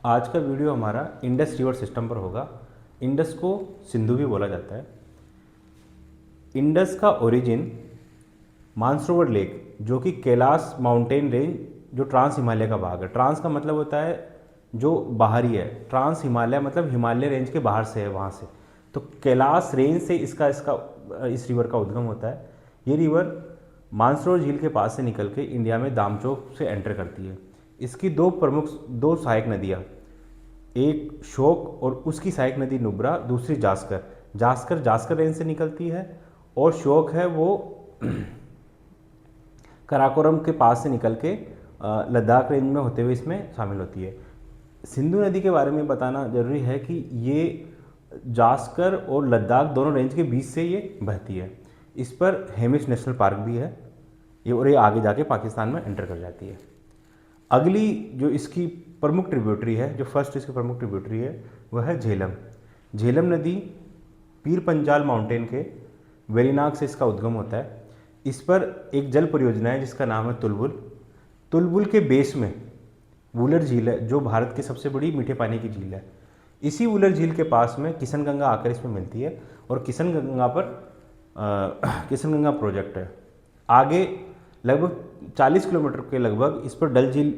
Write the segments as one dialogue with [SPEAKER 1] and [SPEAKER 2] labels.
[SPEAKER 1] आज का वीडियो हमारा इंडस रिवर सिस्टम पर होगा। इंडस को सिंधु भी बोला जाता है। इंडस का ओरिजिन मानसरोवर लेक जो कि कैलाश माउंटेन रेंज जो ट्रांस हिमालय का भाग है। ट्रांस का मतलब होता है जो बाहरी है, ट्रांस हिमालय मतलब हिमालय रेंज के बाहर से है, वहाँ से। तो कैलाश रेंज से इस रिवर का उद्गम होता है। ये रिवर मानसरोवर झील के पास से निकल के इंडिया में दामचोक से एंटर करती है। इसकी दो सहायक नदियाँ, एक शोक और उसकी सहायक नदी नुब्रा, दूसरी जास्कर। जास्कर रेंज से निकलती है और शोक है वो कराकोरम के पास से निकल के लद्दाख रेंज में होते हुए इसमें शामिल होती है। सिंधु नदी के बारे में बताना जरूरी है कि ये जास्कर और लद्दाख दोनों रेंज के बीच से ये बहती है। इस पर हेमिश नेशनल पार्क भी है ये आगे जाके पाकिस्तान में एंटर कर जाती है। अगली जो इसकी प्रमुख ट्रिब्यूटरी है, जो फर्स्ट इसकी प्रमुख ट्रिब्यूटरी है, वह है झेलम। झेलम नदी पीर पंजाल माउंटेन के वेरीनाग से इसका उद्गम होता है। इस पर एक जल परियोजना है जिसका नाम है तुलबुल। तुलबुल के बेस में वुलर झील है जो भारत की सबसे बड़ी मीठे पानी की झील है। इसी वुलर झील के पास में किशनगंगा आकर इसमें मिलती है और किशनगंगा प्रोजेक्ट है। आगे लगभग 40 किलोमीटर के लगभग इस पर डल झील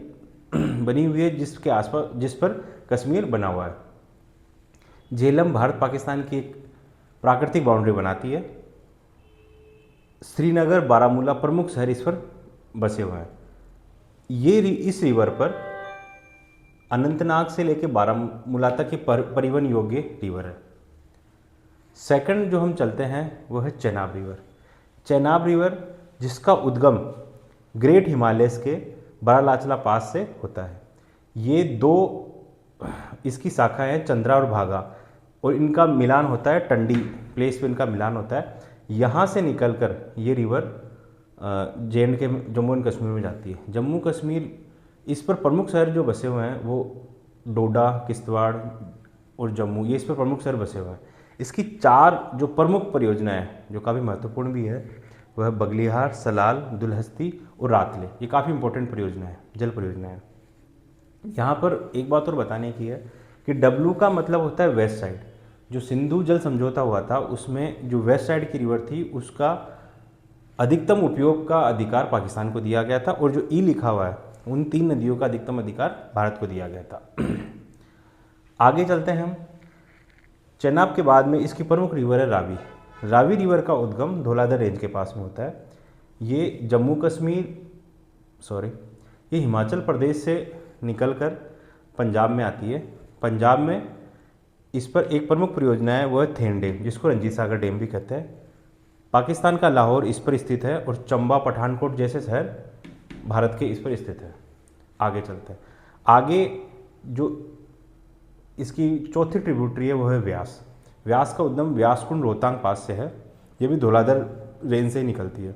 [SPEAKER 1] बनी हुई है जिस पर कश्मीर बना हुआ है। झेलम भारत पाकिस्तान की एक प्राकृतिक बाउंड्री बनाती है। श्रीनगर, बारामूला प्रमुख शहर इस पर बसे हुए हैं। इस रिवर पर अनंतनाग से लेकर बारामूला तक की परिवहन योग्य रिवर है। सेकंड जो हम चलते हैं वो है चेनाब रिवर। चेनाब रिवर जिसका उद्गम ग्रेट हिमालयस के बारालाचला पास से होता है। ये दो इसकी शाखाएं हैं, चंद्रा और भागा, और इनका मिलान होता है टंडी प्लेस पे इनका मिलान होता है। यहाँ से निकलकर ये river JNK Jammu and Kashmir में जाती है। जम्मू कश्मीर इस पर प्रमुख शहर जो बसे हुए हैं वो डोडा, किश्तवाड़ और जम्मू, ये इस पर प्रमुख शहर बसे हुए हैं। इसकी 4 जो प्रमुख परियोजनाएं हैं जो काफ़ी महत्वपूर्ण भी है वह बगलिहार, सलाल, दुलहस्ती और रातले। ये काफ़ी इंपॉर्टेंट परियोजना है, जल परियोजना है। यहाँ पर एक बात और बताने की है कि डब्लू का मतलब होता है वेस्ट साइड। जो सिंधु जल समझौता हुआ था उसमें जो वेस्ट साइड की रिवर थी उसका अधिकतम उपयोग का अधिकार पाकिस्तान को दिया गया था, और जो ई लिखा हुआ है उन 3 नदियों का अधिकतम अधिकार भारत को दिया गया था। आगे चलते हैं हम। चेनाब के बाद में इसकी प्रमुख रिवर है रावी। रावी रिवर का उद्गम धौलाधर रेंज के पास में होता है। ये ये हिमाचल प्रदेश से निकलकर पंजाब में आती है। पंजाब में इस पर एक प्रमुख परियोजना है वह थेन डैम, जिसको रंजीत सागर डैम भी कहते हैं। पाकिस्तान का लाहौर इस पर स्थित है और चंबा, पठानकोट जैसे शहर भारत के इस पर स्थित है। आगे चलते हैं। आगे जो इसकी चौथी ट्रिब्यूटरी है वह है व्यास। व्यास का उद्गम व्यासकुंड रोहतांग पास से है। ये भी धौलाधर रेंज से ही निकलती है।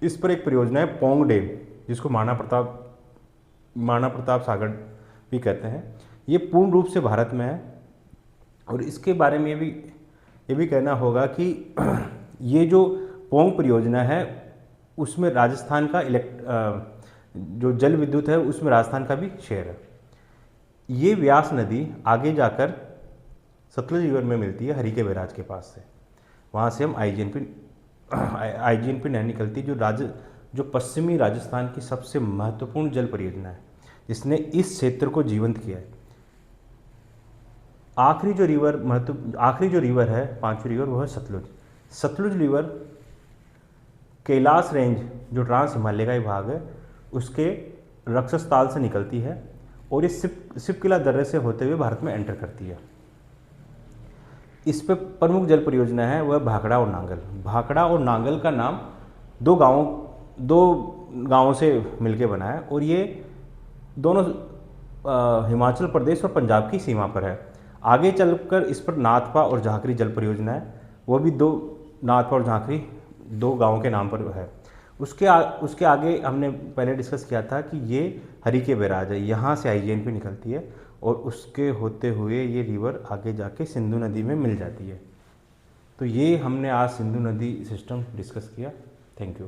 [SPEAKER 1] इस पर एक परियोजना है पोंग डैम, जिसको महाराणा प्रताप सागर भी कहते हैं। ये पूर्ण रूप से भारत में है। और इसके बारे में ये भी कहना होगा कि ये जो पोंग परियोजना है उसमें राजस्थान का जो जल विद्युत है उसमें राजस्थान का भी शेयर है। ये व्यास नदी आगे जाकर सतलुज रिवर में मिलती है हरी के बैराज के पास से। वहाँ से हम IGNP नहर निकलती है जो पश्चिमी राजस्थान की सबसे महत्वपूर्ण जल परियोजना है जिसने इस क्षेत्र को जीवंत किया है। आखिरी जो रिवर है, 5वीं रिवर, वह है सतलुज। सतलुज रिवर कैलाश रेंज जो ट्रांस हिमालय का ही भाग है उसके रक्षस्थाल से निकलती है और ये सिपकिला दर्रे से होते हुए भारत में एंटर करती है। इस पर प्रमुख जल परियोजना है वह भाखड़ा और नांगल। भाखड़ा और नांगल का नाम दो गांवों से मिलके बना है और ये दोनों हिमाचल प्रदेश और पंजाब की सीमा पर है। आगे चलकर इस पर नाथपा और झांकरी जल परियोजना है। वो भी नाथपा और झांकरी 2 गांवों के नाम पर है। उसके आगे हमने पहले डिस्कस किया था कि ये हरी के बैराज है, यहाँ से IGNP निकलती है और उसके होते हुए ये रिवर आगे जाके सिंधु नदी में मिल जाती है। तो ये हमने आज सिंधु नदी सिस्टम डिस्कस किया। Thank you.